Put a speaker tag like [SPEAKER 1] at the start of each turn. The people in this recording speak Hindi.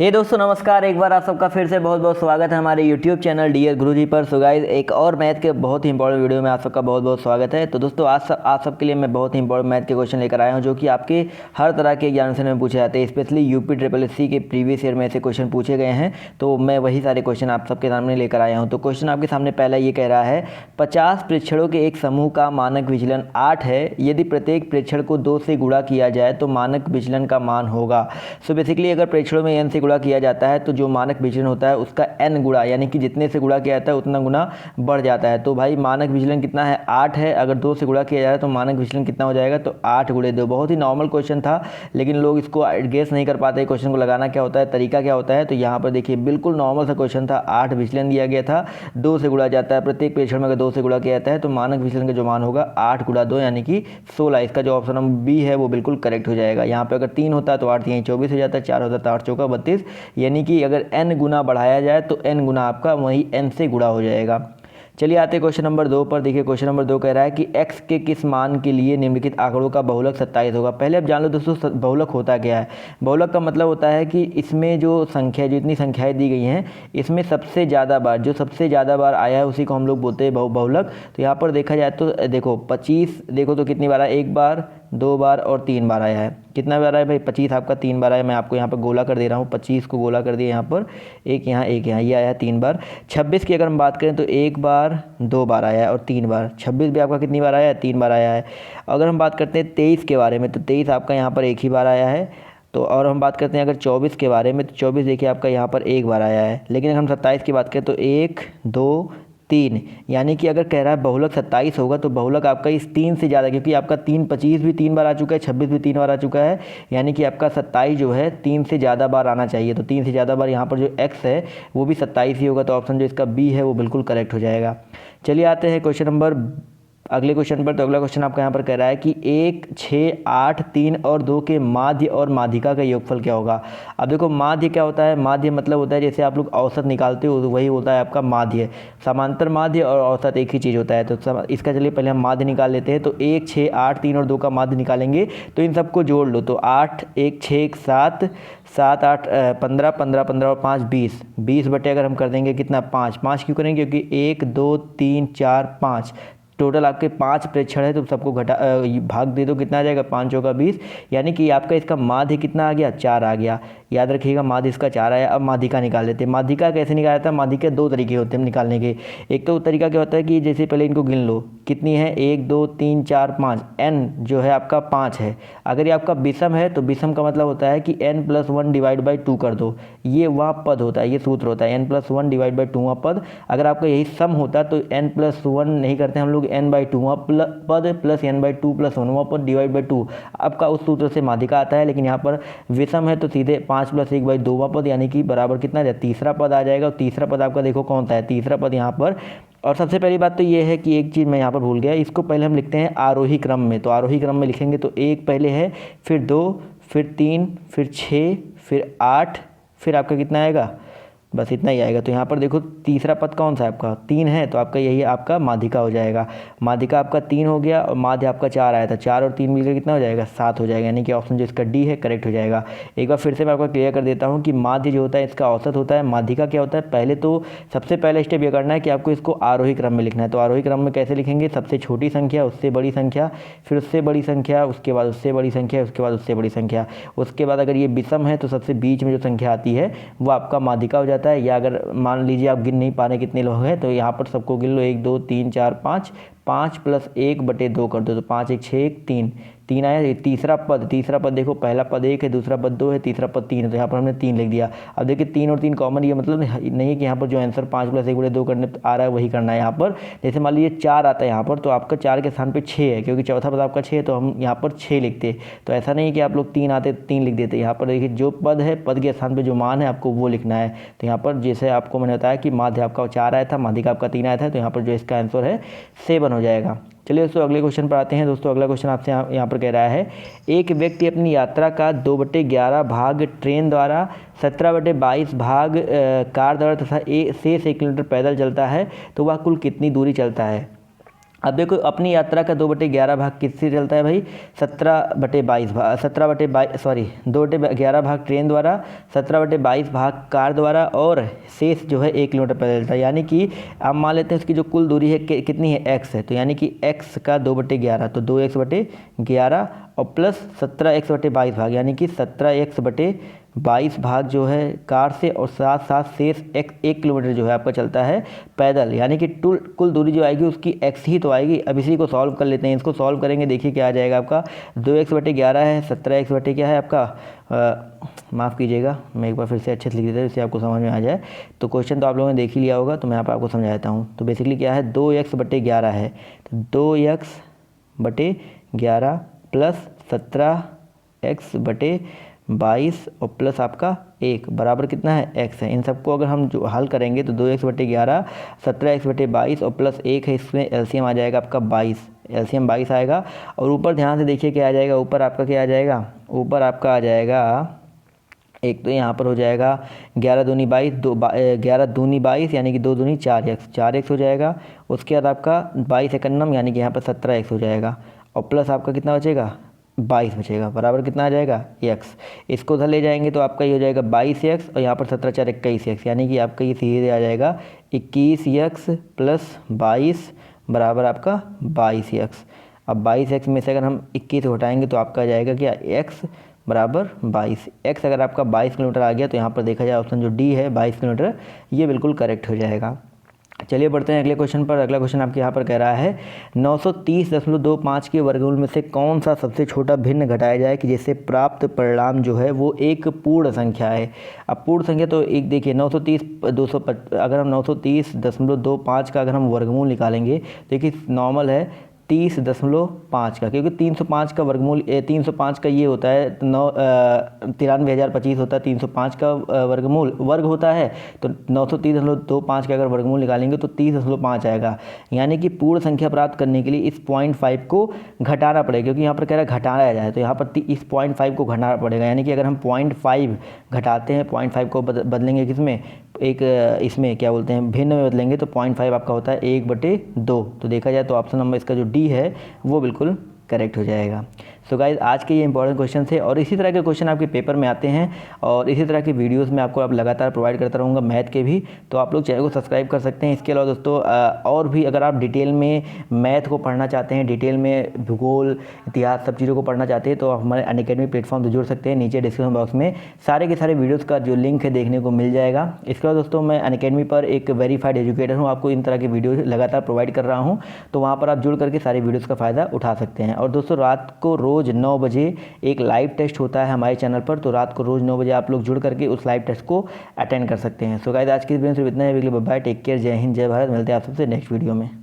[SPEAKER 1] हे दोस्तों नमस्कार। एक बार आप सबका फिर से बहुत बहुत स्वागत है हमारे यूट्यूब चैनल डियर गुरुजी पर। सो गाइस एक और मैथ के बहुत ही इंपॉर्टेंट वीडियो में आप सबका बहुत बहुत स्वागत है। तो दोस्तों आज आप सबके लिए मैं बहुत ही इंपॉर्टेंट मैथ के क्वेश्चन लेकर आया हूं जो कि आपके हर तरह के एग्जामिनेशन में पूछे जाते हैं। स्पेशली यूपी ट्रिपल एससी के प्रीवियस ईयर में ऐसे क्वेश्चन पूछे गए हैं, तो मैं वही सारे क्वेश्चन आप सबके सामने लेकर आया हूँ। तो क्वेश्चन आपके सामने पहला ये कह रहा है 50 प्रेक्षणों के एक समूह का मानक विचलन 8 है। यदि प्रत्येक प्रेक्षण को 2 से गुणा किया जाए तो मानक विचलन का मान होगा। सो बेसिकली अगर प्रेक्षणों में n से गुणा किया जाता है तो जो मानक विचलन होता है उसका n गुणा, यानी कि जितने से गुणा किया जाता है उतना गुना बढ़ जाता है। तो भाई मानक विचलन कितना है 8 है, अगर 2 से गुणा किया जाए तो मानक विचलन कितना हो जाएगा, तो 8 गुणे 2। बहुत ही नॉर्मल क्वेश्चन था लेकिन लोग इसको गेस नहीं कर पाते क्वेश्चन को लगाना क्या होता है, तरीका क्या होता है। तो यहाँ पर देखिए बिल्कुल नॉर्मल सा क्वेश्चन था। 8 विचलन दिया गया था, 2 से गुणा जाता है। प्रत्येक प्रेक्षण में अगर 2 से गुणा किया जाता है तो मानक विचलन का जो मान होगा 8 गुणा 2 यानी कि 16। इसका जो ऑप्शन नंबर बी है वो बिल्कुल करेक्ट हो जाएगा। यहाँ पे अगर 3 होता है तो 8 यहीं 24 हो जाता है, 4 होता है तो 8 चौका 32, यानी कि अगर n गुना बढ़ाया जाए तो n गुना आपका वही n से गुणा हो जाएगा। चलिए आते हैं क्वेश्चन नंबर 2 पर। देखिए क्वेश्चन नंबर 2 कह रहा है कि x के किस मान के लिए निम्नलिखित आंकड़ों का बहुलक 27 होगा। पहले आप जान लो दोस्तों बहुलक होता क्या है। बहुलक का मतलब होता है कि इसमें जो संख्या, जो इतनी संख्याएं दी गई हैं, इसमें सबसे ज़्यादा बार, जो सबसे ज़्यादा बार आया है उसी को हम लोग बोलते हैं बहुलक। तो यहाँ पर देखा जाए तो देखो 25 देखो तो कितनी बार आया, 1 बार 2 बार और 3 बार आया है। कितना बार आया भाई 25 आपका 3 बार आया। मैं आपको यहाँ पर गोला कर दे रहा हूँ, 25 को गोला कर दिया यहाँ पर, एक यहाँ ये आया 3 बार। 26 की अगर हम बात करें तो 1 बार 2 बार आया है और 3 बार। 26 भी आपका कितनी बार आया है, 3 बार आया है। अगर हम बात करते हैं 23 के बारे में तो 23 आपका यहाँ पर एक ही बार आया है। तो और हम बात करते हैं अगर 24 के बारे में तो 24 देखिए आपका यहाँ पर एक बार आया है। लेकिन अगर हम 27 की बात करें तो 1 2 3, यानी कि अगर कह रहा है बहुलक 27 होगा तो बहुलक आपका इस 3 से ज़्यादा, क्योंकि आपका 25 भी 3 बार आ चुका है, 26 भी 3 बार आ चुका है, यानी कि आपका 27 जो है 3 से ज़्यादा बार आना चाहिए। तो 3 से ज़्यादा बार यहाँ पर जो x है वो भी 27 ही होगा। तो ऑप्शन जो इसका बी है वो बिल्कुल करेक्ट हो जाएगा। चलिए आते हैं क्वेश्चन नंबर अगले क्वेश्चन पर। तो अगला क्वेश्चन आपका यहाँ पर कह रहा है कि 1 6 8 3 और 2 के माध्य और माध्यिका का योगफल क्या होगा। अब देखो माध्य क्या होता है, माध्य मतलब होता है जैसे आप लोग औसत निकालते हो वही होता है आपका माध्य। समांतर माध्य और औसत एक ही चीज़ होता है। तो इसका चलिए पहले हम माध्य निकाल लेते हैं। तो 1 6 8 3 और 2 का माध्य निकालेंगे तो इन सबको जोड़ लो। तो 8 1 6 7 7 8 15 15 15 और 5 20 20 बटे अगर हम कर देंगे कितना 5 5 क्यों करेंगे, क्योंकि 1 2 3 4 5 टोटल आपके 5 प्रेक्षण है तो सबको घटा भाग दे दो, कितना आ जाएगा 5 चौका 20, यानी कि आपका इसका माध्य कितना आ गया 4 आ गया। याद रखिएगा माध्य इसका 4 आया। अब माध्यिका निकाल लेते हैं। माध्यिका कैसे निकाला जाता है, माध्यिका 2 तरीके होते हैं निकालने के। एक तो तरीका क्या होता है कि जैसे पहले इनको गिन लो कितनी है 1 2 3 4 5, n जो है आपका 5 है। अगर ये आपका विषम है तो विषम का मतलब होता है कि n + 1 डिवाइड बाई 2 कर दो, ये वहाँ पद होता है, ये सूत्र होता है n + 1 डिवाइड बाई 2 पद। अगर आपका यही सम होता तो n + 1 नहीं करते हम लोग, n/2 पद प्लस n/2 + 1 पद डिवाइड बाई 2 आपका उस सूत्र से माध्यिका आता है। लेकिन यहाँ पर विषम है तो सीधे 5 + 1/2 पद यानी कि बराबर कितना है तीसरा पद आ जाएगा। और तीसरा पद आपका देखो कौन सा है, तीसरा पद यहाँ पर। और सबसे पहली बात तो ये है कि एक चीज़ मैं यहाँ पर भूल गया, इसको पहले हम लिखते हैं आरोही क्रम में। तो आरोही क्रम में लिखेंगे तो 1 पहले है, फिर 2, फिर 3, फिर 6, फिर 8, फिर आपका कितना आएगा, बस इतना ही आएगा। तो यहाँ पर देखो तीसरा पद कौन सा है आपका 3 है, तो आपका यही आपका माध्यिका हो जाएगा। माध्यिका आपका 3 हो गया और माध्य आपका 4 आया था, 4 और 3 मिलकर कितना हो जाएगा 7 हो जाएगा, यानी कि ऑप्शन जो इसका डी है करेक्ट हो जाएगा। एक बार फिर से मैं आपको क्लियर कर देता हूँ कि माध्य जो होता है इसका औसत होता है, माध्यिका क्या होता है। पहले तो सबसे पहले स्टेप ये करना है कि आपको इसको आरोही क्रम में लिखना है। तो आरोही क्रम में कैसे लिखेंगे, सबसे छोटी संख्या उससे बड़ी संख्या, फिर उससे बड़ी संख्या, उसके बाद उससे बड़ी संख्या, उसके बाद उससे बड़ी संख्या। उसके बाद अगर ये विषम है तो सबसे बीच में जो संख्या आती है वो आपका माध्यिका हो जाता है। या अगर मान लीजिए आप गिन नहीं पा रहे कितने लोग हैं तो यहाँ पर सबको गिन लो 1 2 3 4 5, 5 + 1/2 कर दो। तो 5 1 6 1 3 3 आया। ये तीसरा पद देखो पहला पद 1 है, दूसरा पद 2 है, तीसरा पद 3 है, तो यहाँ पर हमने 3 लिख दिया। अब देखिए 3 और 3 कॉमन, ये मतलब नहीं है कि यहाँ पर जो आंसर 5 + 1/2 करने आ रहा है वही करना है यहाँ पर। जैसे मान लीजिए 4 आता है यहाँ पर तो आपका 4 के स्थान पर 6 है, क्योंकि चौथा पद आपका 6 है तो हम यहाँ पर 6 लिखते। तो ऐसा नहीं कि आप लोग 3 आते 3 लिख देते। यहाँ पर देखिए जो पद है पद के स्थान पर जो मान है आपको वो लिखना है। तो यहाँ पर जैसे आपको मैंने बताया कि माध्य आपका 4 आया था, माध्यिका आपका 3 आया था, तो यहाँ पर जो इसका आंसर है 7 हो जाएगा। चलिए दोस्तों अगले क्वेश्चन पर आते हैं। दोस्तों अगला क्वेश्चन आपसे यहाँ पर कह रहा है एक व्यक्ति अपनी यात्रा का 2/11 भाग ट्रेन द्वारा, 17/22 भाग कार द्वारा तथा 1 किलोमीटर पैदल चलता है तो वह कुल कितनी दूरी चलता है। अब देखो अपनी यात्रा का 2/11 भाग किससे चलता है भाई, 17/22 भाग, 17/22 सॉरी 2/11 भाग ट्रेन द्वारा, 17/22 भाग कार द्वारा, और शेष जो है 1 किलोमीटर पैदल चलता है। यानी कि आप मान लेते हैं उसकी जो कुल दूरी है कितनी है, x है, तो यानी कि x का 2/11 तो 2x/11 और प्लस 17x/22 भाग, यानी कि 17x/22 भाग जो है कार से, और साथ साथ शेष 1 किलोमीटर जो है आपका चलता है पैदल, यानी कि कुल दूरी जो आएगी उसकी x ही तो आएगी। अब इसी को सॉल्व कर लेते हैं, इसको सॉल्व करेंगे, देखिए क्या आ जाएगा आपका, 2x/11 है, 17x/ क्या है आपका, माफ़ कीजिएगा मैं एक बार फिर से अच्छे से लिख देता हूँ इससे आपको समझ में आ जाए। तो क्वेश्चन तो आप लोगों ने देख ही लिया होगा, तो मैं यहाँ पर आपको समझा देता हूँ। तो बेसिकली क्या है, 2x/11 है, तो 2x/11 प्लस 17x/22 और प्लस आपका 1 बराबर कितना है, x है। इन सबको अगर हम जो हल करेंगे तो 2x/11, 17x/22 और प्लस 1 है, इसमें एलसीएम आ जाएगा आपका 22, एलसीएम 22 आएगा। और ऊपर ध्यान से देखिए क्या आ जाएगा, ऊपर आपका क्या आ जाएगा, ऊपर आपका आ जाएगा, एक तो यहाँ पर हो जाएगा 11 दूनी 22, 11 दूनी 22 यानी कि 2 दूनी 4x हो जाएगा। उसके बाद आपका 22 एकन्नम यानी कि यहाँ पर 17x हो जाएगा, और प्लस आपका कितना बचेगा, 22 बचेगा, बराबर कितना आ जाएगा, x। इसको उधर ले जाएंगे तो आपका ये हो जाएगा 22x, और यहाँ पर 17 4 21x, यानी कि आपका ये सीधे आ जाएगा 21x प्लस 22 बराबर आपका 22x। अब 22x में से अगर हम 21 हटाएंगे तो आपका आ जाएगा क्या, x बराबर 22। x अगर आपका 22 किलोमीटर आ गया तो यहाँ पर देखा जाए ऑप्शन जो डी है 22 किलोमीटर, ये बिल्कुल करेक्ट हो जाएगा। चलिए बढ़ते हैं अगले क्वेश्चन पर। अगला क्वेश्चन आपके यहाँ पर कह रहा है 930.25 के वर्गमूल में से कौन सा सबसे छोटा भिन्न घटाया जाए कि जिससे प्राप्त परिणाम जो है वो एक पूर्ण संख्या है। अब पूर्ण संख्या तो एक देखिए 930 अगर हम 930.25 का अगर हम वर्गमूल निकालेंगे, देखिए नॉर्मल है 30.5 का, क्योंकि 305 का वर्गमूल 305 का ये होता है 93,025 होता है 305 का वर्गमूल वर्ग होता है, तो 930.25 का अगर वर्गमूल निकालेंगे तो 30.5 आएगा। यानी कि पूर्ण संख्या प्राप्त करने के लिए इस 0.5 को घटाना पड़ेगा, क्योंकि यहाँ पर कह रहा है घटाया जाए, तो यहाँ पर इस 0.5 को घटाना पड़ेगा। यानी कि अगर हम 0.5 घटाते हैं, 0.5 को बदलेंगे किसमें, एक इसमें क्या बोलते हैं भिन्न में बदलेंगे, तो 0.5 आपका होता है 1/2। तो देखा जाए तो ऑप्शन नंबर इसका जो डी है वो बिल्कुल करेक्ट हो जाएगा। सो गाइज आज के ये इंपॉर्टेंट क्वेश्चन थे, और इसी तरह के क्वेश्चन आपके पेपर में आते हैं, और इसी तरह की वीडियोस में आपको आप लगातार प्रोवाइड करता रहूँगा मैथ के भी। तो आप लोग चैनल को सब्सक्राइब कर सकते हैं। इसके अलावा दोस्तों और भी अगर आप डिटेल में मैथ को पढ़ना चाहते हैं, डिटेल में भूगोल इतिहास सब चीज़ों को पढ़ना चाहते हैं, तो आप हमारे अनअकैडमी प्लेटफॉर्म से जुड़ सकते हैं। नीचे डिस्क्रिप्शन बॉक्स में सारे के सारे वीडियोज़ का जो लिंक है देखने को मिल जाएगा। इसके बाद दोस्तों मैं अनअकैडमी पर एक वेरीफाइड एजुकेटर हूँ, आपको इन तरह के वीडियो लगातार प्रोवाइड कर रहा हूँ, तो वहाँ पर आप जुड़ करके सारे वीडियोज़ का फ़ायदा उठा सकते हैं। और दोस्तों रात को रोज़ 9 बजे एक लाइव टेस्ट होता है हमारे चैनल पर, तो रात को रोज़ 9 बजे आप लोग जुड़ करके उस लाइव टेस्ट को अटेंड कर सकते हैं। सो गाइस आज की वीडियो में सिर्फ इतना है। बाय, टेक केयर, जय हिंद, जय भारत। मिलते हैं आप सबसे नेक्स्ट वीडियो में।